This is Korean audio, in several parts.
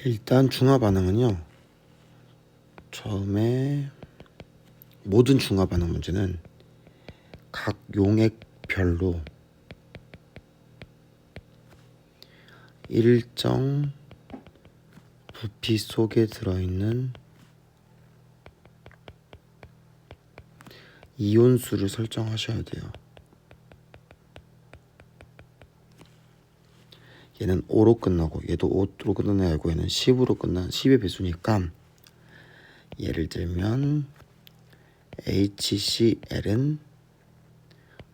일단 중화 반응은요. 처음에 모든 중화 반응 문제는 각 용액별로 일정 부피 속에 들어있는 이온수를 설정하셔야 돼요. 얘는 5로 끝나고 얘도 5로 끝나는 애 알고 얘는 10으로 끝난 10의 배수니까 예를 들면 HCl은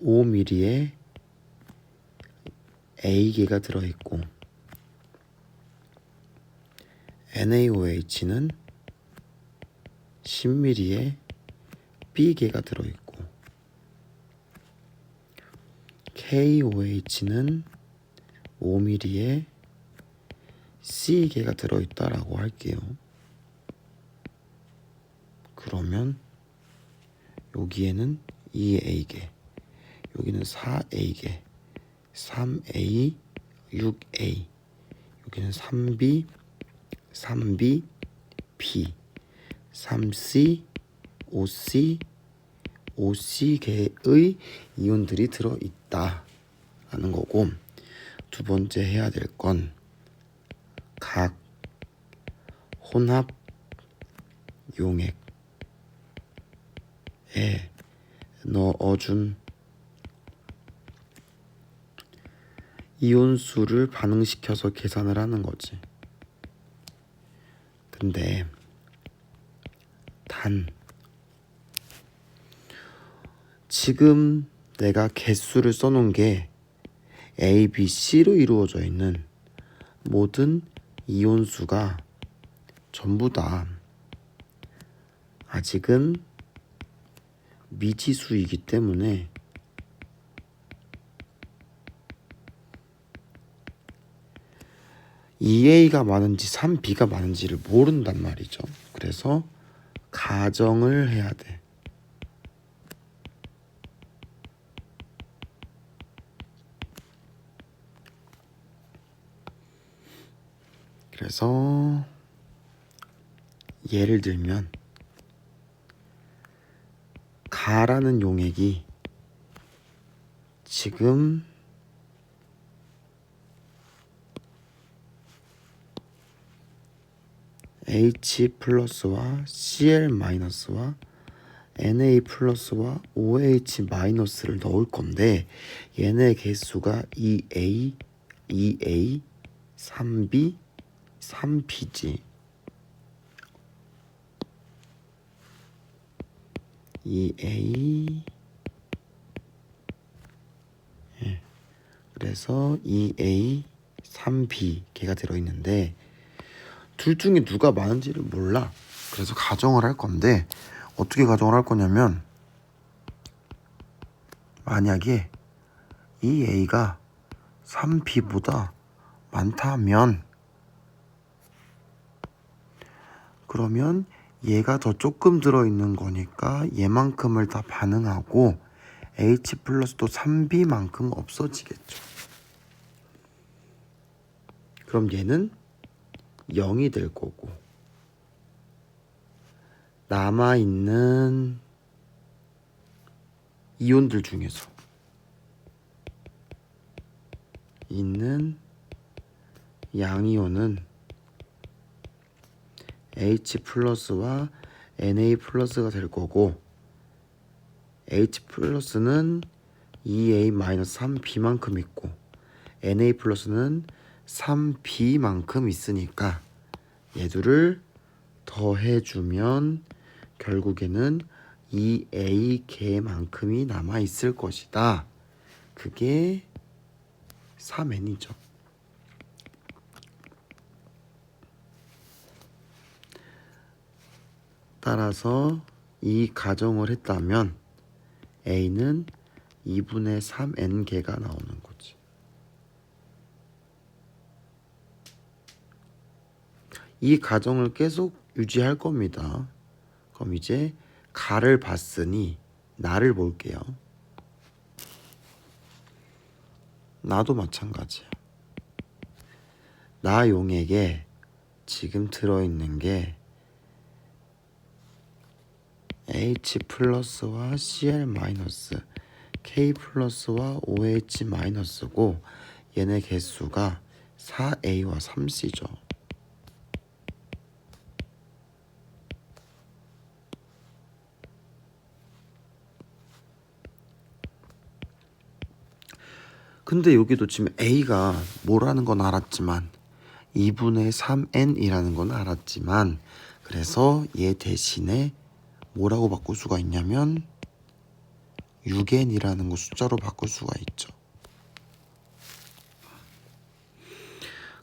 5mm에 A개가 들어있고 NaOH는 10mm에 B개가 들어있고 KOH는 5mm에 C개가 들어있다라고 할게요. 그러면 여기에는 2A개, 여기는 4A개, 3A, 6A, 여기는 3B, 3B, B, 3C, 5C, 5C개의 이온들이 들어있다라는 거고, 두 번째 해야 될 건 각 혼합 용액에 넣어준 이온수를 반응시켜서 계산을 하는 거지. 근데 단 지금 내가 개수를 써놓은 게 A, B, C로 이루어져 있는 모든 이온수가 전부 다 아직은 미지수이기 때문에 EA가 많은지 3B가 많은지를 모른단 말이죠. 그래서 가정을 해야 돼. 그래서 예를 들면 가라는 용액이 지금 H 플러스와 Cl 마이너스와 Na 플러스와 OH 마이너스를 넣을 건데 얘네 개수가 2A, 2A, 3B, 3B지. 2A, 그래서 2A, 3B 개가 들어있는데 둘 중에 누가 많은지를 몰라. 그래서 가정을 할 건데 어떻게 가정을 할 거냐면, 만약에 이 A가 3B보다 많다면 그러면 얘가 더 조금 들어있는 거니까 얘만큼을 다 반응하고 H 플러스도 3B만큼 없어지겠죠. 그럼 얘는 0이 될 거고 남아있는 이온들 중에서 있는 양이온은 H 플러스와 Na 플러스가 될 거고 H 플러스는 2A 마이너스 3B만큼 있고 Na 플러스는 3B만큼 있으니까 얘들을 더해주면 결국에는 2A 개만큼이 남아있을 것이다. 그게 3N이죠. 따라서 이 가정을 했다면 A는 2분의 3N개가 나오는 거지. 이 가정을 계속 유지할 겁니다. 그럼 이제 가를 봤으니 나를 볼게요. 나도 마찬가지야. 나 용액에 지금 들어있는 게 H 플러스와 Cl 마이너스, K 플러스와 OH 마이너스고 얘네 개수가 4A와 3C죠. 근데 여기도 지금 A가 뭐라는 건 알았지만 2분의 3N이라는 건 알았지만 그래서 얘 대신에 뭐라고 바꿀 수가 있냐면 6N이라는 거 숫자로 바꿀 수가 있죠.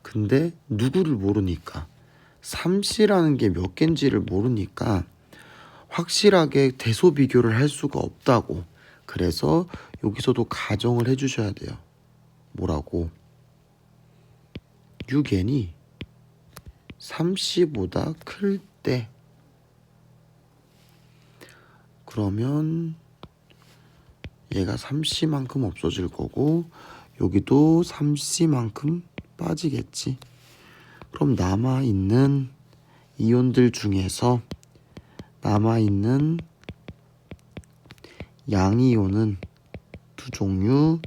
근데 누구를 모르니까 3C라는 게 몇 개인지를 모르니까 확실하게 대소 비교를 할 수가 없다고. 그래서 여기서도 가정을 해주셔야 돼요. 뭐라고? 6n이 3c보다 클 때 그러면 얘가 3c만큼 없어질 거고 여기도 3c만큼 빠지겠지. 그럼 남아있는 이온들 중에서 남아있는 양이온은 두 종류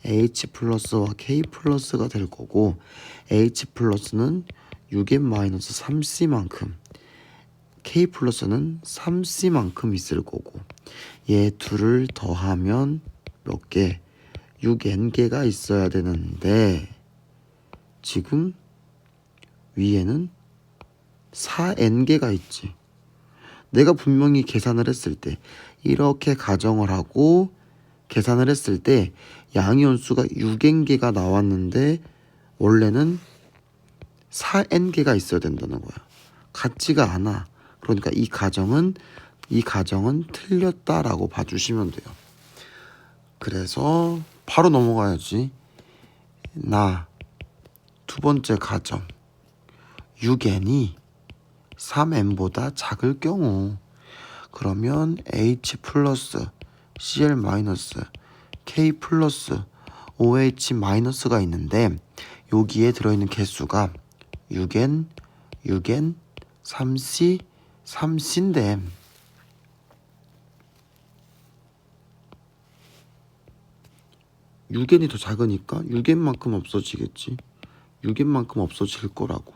H 플러스와 K 플러스가 될 거고 H 플러스는 6n-3c만큼 K 플러스는 3c만큼 있을 거고 얘 둘을 더하면 몇 개? 6n개가 있어야 되는데 지금 위에는 4n개가 있지. 내가 분명히 계산을 했을 때 이렇게 가정을 하고 계산을 했을 때 양이온 수가 6n개가 나왔는데 원래는 4n개가 있어야 된다는 거야. 같지가 않아. 그러니까 이 가정은 틀렸다라고 봐주시면 돼요. 그래서 바로 넘어가야지. 두 번째 가정 6n이 3n보다 작을 경우 그러면 H 플러스 Cl 마이너스 K 플러스 OH 마이너스가 있는데 여기에 들어있는 개수가 6n, 3C, 3C인데 (6n이) 더 작으니까 6n만큼 없어지겠지. 6n만큼 없어질 거라고.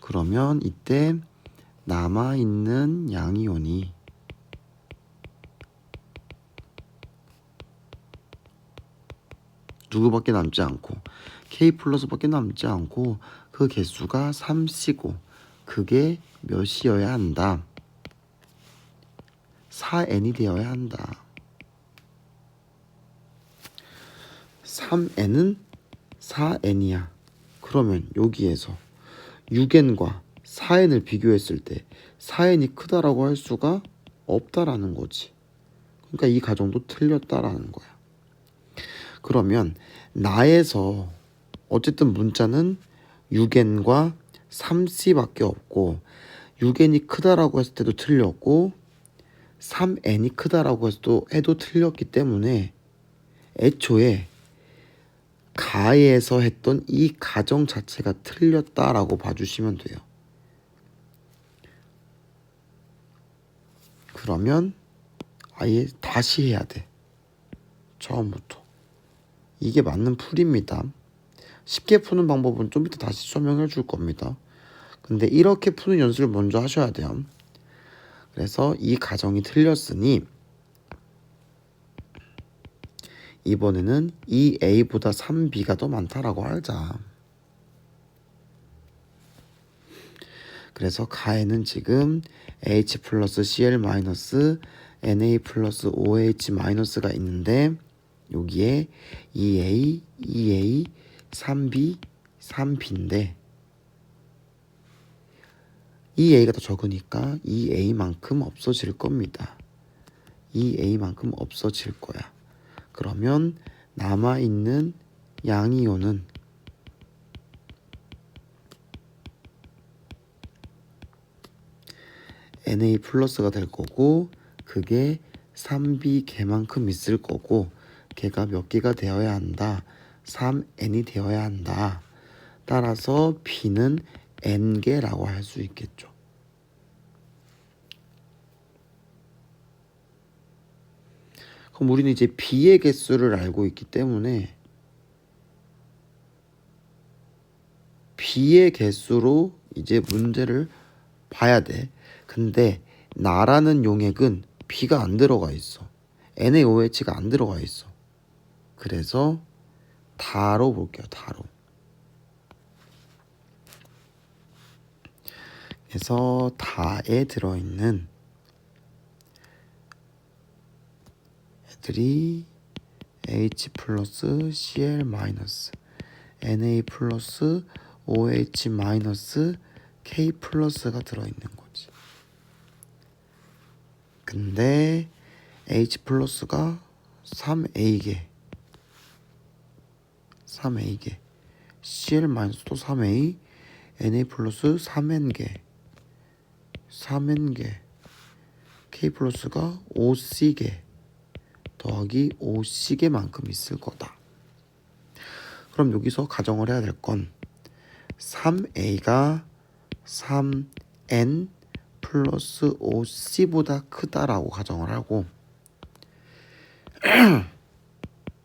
그러면 이때 남아있는 양이온이 누구밖에 남지 않고 K 플러스밖에 남지 않고 그 개수가 3C고 그게 몇이어야 한다? 4n이 되어야 한다. 3n은 4n이야. 그러면 여기에서 6n과 4n을 비교했을 때 4n이 크다라고 할 수가 없다라는 거지. 그러니까 이 가정도 틀렸다라는 거야. 그러면 나에서 어쨌든 문자는 6n과 3c밖에 없고 6n이 크다라고 했을 때도 틀렸고 3n이 크다라고 해도 틀렸기 때문에 애초에 가에서 했던 이 가정 자체가 틀렸다라고 봐주시면 돼요. 그러면 아예 다시 해야 돼. 처음부터. 이게 맞는 풀입니다. 쉽게 푸는 방법은 좀 이따 다시 설명해 줄 겁니다. 근데 이렇게 푸는 연습을 먼저 하셔야 돼요. 그래서 이 가정이 틀렸으니 이번에는 2A보다 3B가 더 많다라고 하자. 그래서 가에는 지금 H 플러스 Cl 마이너스 Na 플러스 OH 마이너스가 있는데 여기에 2A, 2A, 3B, 3B인데 2A가 더 적으니까 2A만큼 없어질 겁니다. 2A만큼 없어질 거야. 그러면 남아있는 양이온은 Na 플러스가 될 거고 그게 3B 개만큼 있을 거고 걔가 몇 개가 되어야 한다. 3n이 되어야 한다. 따라서 b는 n개라고 할 수 있겠죠. 그럼 우리는 이제 b의 개수를 알고 있기 때문에 b의 개수로 이제 문제를 봐야 돼. 근데 나라는 용액은 b가 안 들어가 있어. NaOH가 안 들어가 있어. 그래서 다로 볼게요. 다로. 그래서 다에 들어있는 애들이 H 플러스 Cl 마이너스 Na 플러스 OH 마이너스 K 플러스가 들어있는 거지. 근데 H 플러스가 3A개 Cl 마이너스도 3A Na 플러스 3N개 K 플러스가 5C개 더하기 5C개만큼 있을 거다. 그럼 여기서 가정을 해야 될 건 3A가 3N 플러스 5C보다 크다라고 가정을 하고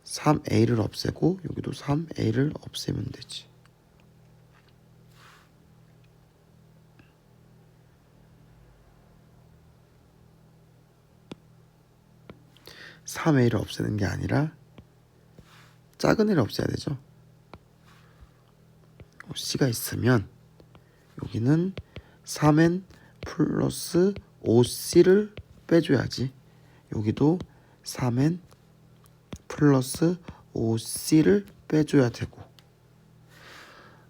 3A를 없애고 여기도 3A를 없애면 되지. (3A를) 없애는 게 아니라 작은 애를 없애야 되죠. C가 있으면 여기는 3N 플러스 5C를 빼줘야지. 여기도 3N 플러스 5C를 빼줘야 되고.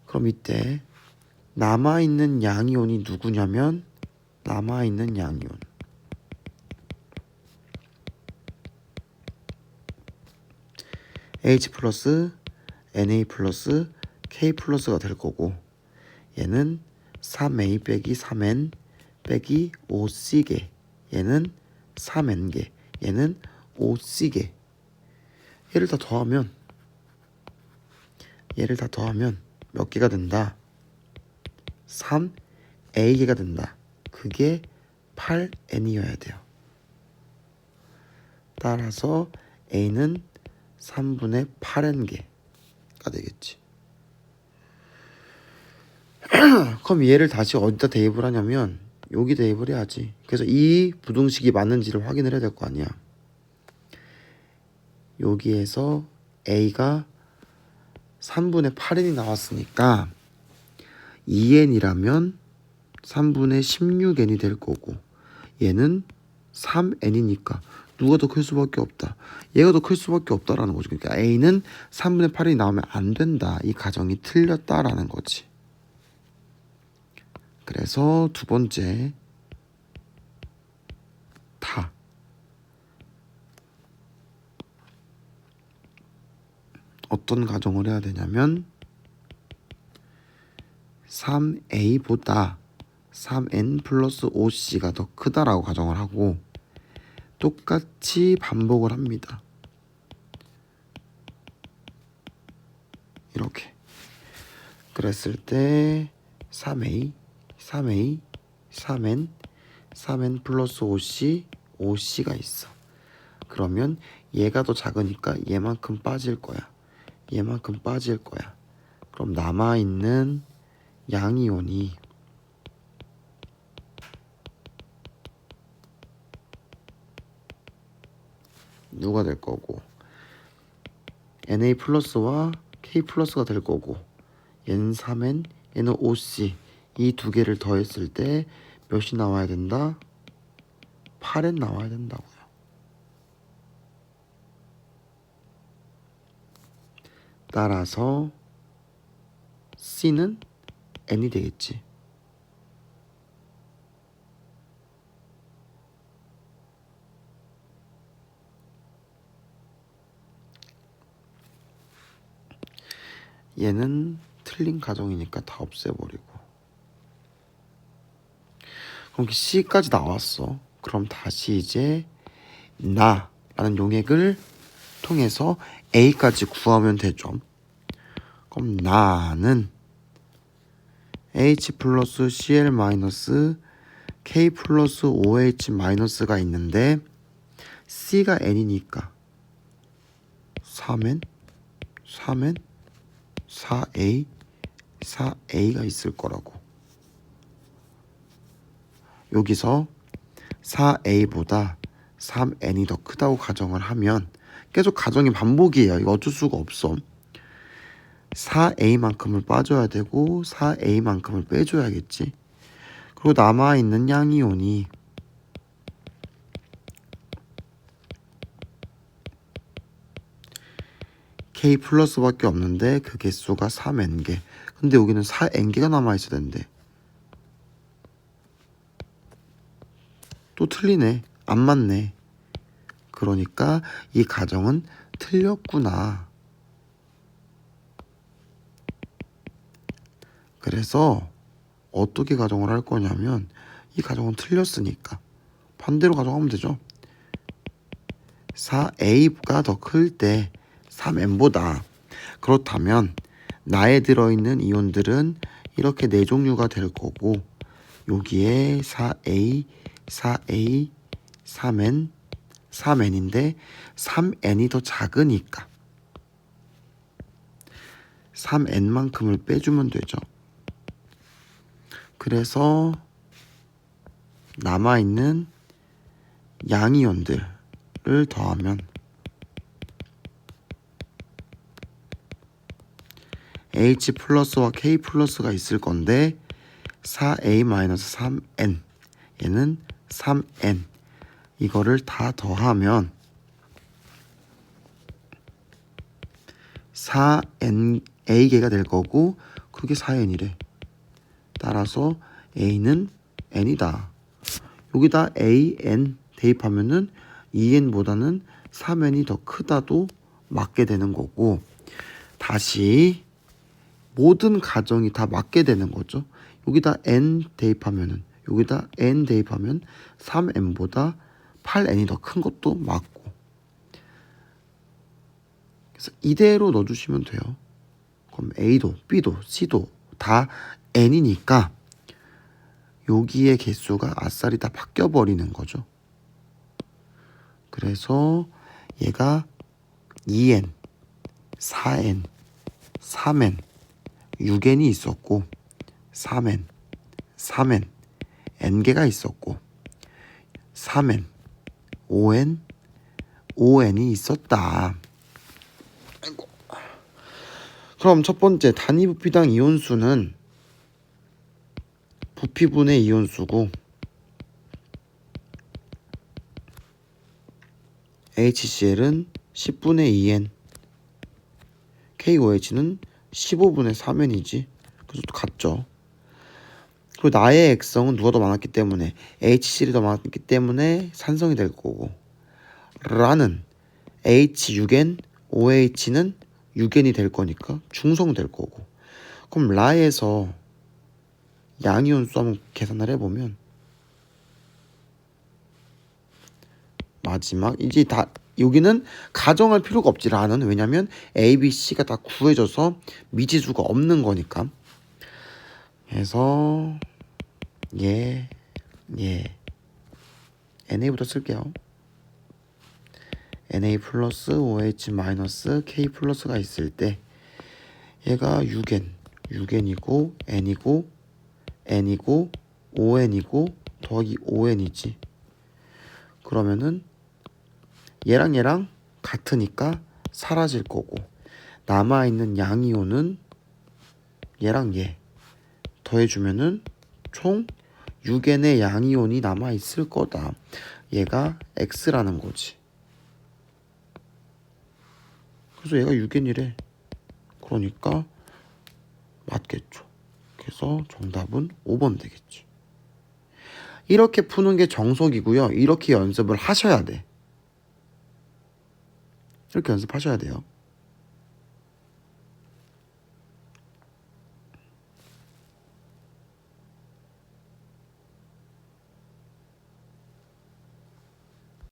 그럼 이때 남아있는 양이온이 누구냐면 남아있는 양이온 H 플러스 Na 플러스 K 플러스가 될 거고 얘는 3A 빼기 3N 빼기 5C개 얘는 3N개 얘는 5C개 얘를 다 더하면 몇 개가 된다? 3A개가 된다. 그게 8N이어야 돼요. 따라서 A는 3분의 8N개가 되겠지. 그럼 얘를 다시 어디다 대입을 하냐면 여기 대입을 해야지. 그래서 이 부등식이 맞는지를 확인을 해야 될 거 아니야. 여기에서 A가 3분의 8N이 나왔으니까 2N이라면 3분의 16N이 될 거고 얘는 3N이니까 누가 더 클 수밖에 없다. 얘가 더 클 수밖에 없다라는 거지. 그러니까 A는 3분의 8N이 나오면 안 된다. 이 가정이 틀렸다라는 거지. 그래서 두 번째 다 어떤 가정을 해야 되냐면 3A보다 3N 플러스 5C가 더 크다라고 가정을 하고 똑같이 반복을 합니다. 이렇게 그랬을 때 3A 3N 플러스 5C가 있어. 그러면 얘가 더 작으니까 얘만큼 빠질 거야. 그럼 남아있는 양이온이 누가 될 거고 Na 플러스와 K 플러스가 될 거고 얘는 3N, 얘는 5C 이 두 개를 더했을 때 몇이 나와야 된다? 8N 나와야 된다고요. 따라서 C는 N이 되겠지. 얘는 틀린 가정이니까 다 없애버리고 그럼 C까지 나왔어. 그럼 다시 이제 나라는 용액을 통해서 A까지 구하면 되죠. 그럼 나는 H 플러스 Cl 마이너스 K 플러스 OH 마이너스가 있는데 C가 N이니까 3N 4A가 있을 거라고. 여기서 4A보다 3N이 더 크다고 가정을 하면 계속 가정이 반복이에요. 이거 어쩔 수가 없어. 4A만큼을 빠져야 되고 4A만큼을 빼줘야겠지. 그리고 남아있는 양이온이 K 플러스밖에 없는데 그 개수가 3N개. 근데 여기는 4N개가 남아있어야 된대. 또 틀리네. 안 맞네. 그러니까 이 가정은 틀렸구나. 그래서 어떻게 가정을 할 거냐면 이 가정은 틀렸으니까 반대로 가정하면 되죠. 4A가 더 클 때 3N보다. 그렇다면 나에 들어있는 이온들은 이렇게 네 종류가 될 거고 여기에 4A, 3N, 3N인데 3N이 더 작으니까 3N만큼을 빼주면 되죠. 그래서 남아있는 양이온들을 더하면 H 플러스와 K 플러스가 있을 건데 4A-3N 얘는 3N 이거를 다 더하면 4N A개가 될 거고 그게 4N이래. 따라서 A는 N이다. 여기다 AN 대입하면은 2N보다는 3N이 더 크다도 맞게 되는 거고 다시 모든 가정이 다 맞게 되는 거죠. 여기다 N 대입하면은 여기다 N 대입하면 3N보다 8N이 더 큰 것도 맞고 그래서 이대로 넣어주시면 돼요. 그럼 A도 B도 C도 다 N이니까 여기의 개수가 아싸리 다 바뀌어 버리는 거죠. 그래서 얘가 2N, 4N, 3N, 6N이 있었고 3N, N개가 있었고 3N, 5N, 5N이 있었다. 그럼 첫 번째 단위 부피당 이온수는 부피분의 이온수고 HCl은 10분의 2N KOH는 15분의 3N이지. 그래서 같죠. 그리고 나의 액성은 누가 더 많았기 때문에 HCl이 더 많았기 때문에 산성이 될 거고 라는 H6N OH는 6N이 될 거니까 중성 될 거고 그럼 라에서 양이온수 한번 계산을 해보면 마지막 이제 다 여기는 가정할 필요가 없지 라는 왜냐면 A, B, C가 다 구해져서 미지수가 없는 거니까 그래서 NA부터 쓸게요. NA 플러스 OH 마이너스 K 플러스가 있을 때 얘가 6N이고 N이고 ON이고 더하기 ON이지. 그러면은 얘랑 같으니까 사라질 거고 남아있는 양이온은 얘랑 얘 더해주면은 총 6N의 양이온이 남아있을 거다. 얘가 X라는 거지. 그래서 얘가 6N이래. 그러니까 맞겠죠. 그래서 정답은 5번 되겠지. 이렇게 푸는 게 정석이고요. 이렇게 연습을 하셔야 돼. 이렇게 연습하셔야 돼요.